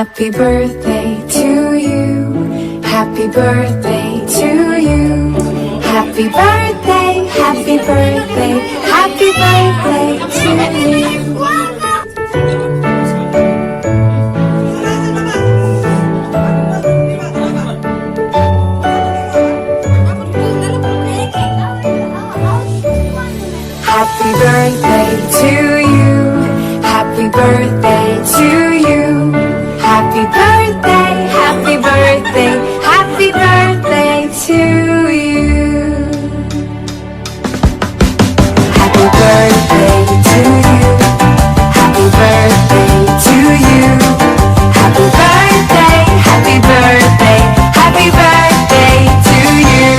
Happy birthday to you. Happy birthday to you. Happy birthday, happy birthday, happy birthday to you. Happy birthday to you. Happy birthday to you. Happy birthday, happy birthday, happy birthday to you. Happy birthday to you. Happy birthday to you. Happy birthday, happy birthday, happy birthday to you.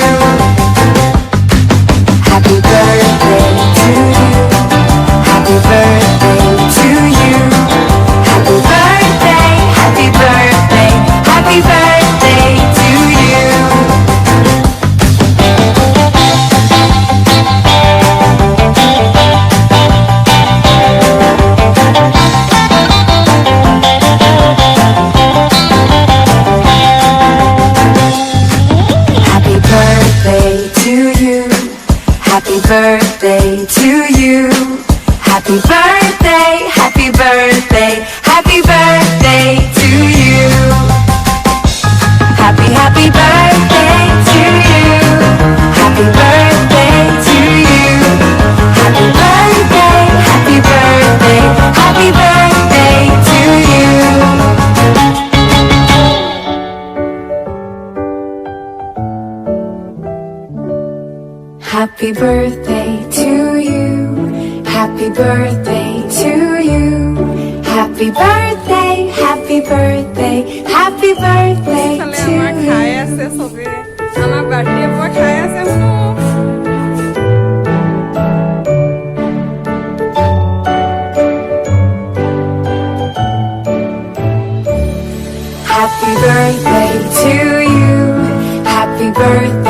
Happy birthday to you. Happy birthday to you. Happy birthday, happy birthday, happy birthday to you. Happy birthday to you. Happy birthday to you. Happy birthday, happy birthday, happy birthday to you. Happy birthday to you. Happy birthday to you. Happy birthday, happy birthday, happy birthday to you. Happy birthday to you. Happy birthday to you. Happy birthday, happy birthday, happy birthday to you. Happy birthday to you. Happy birthday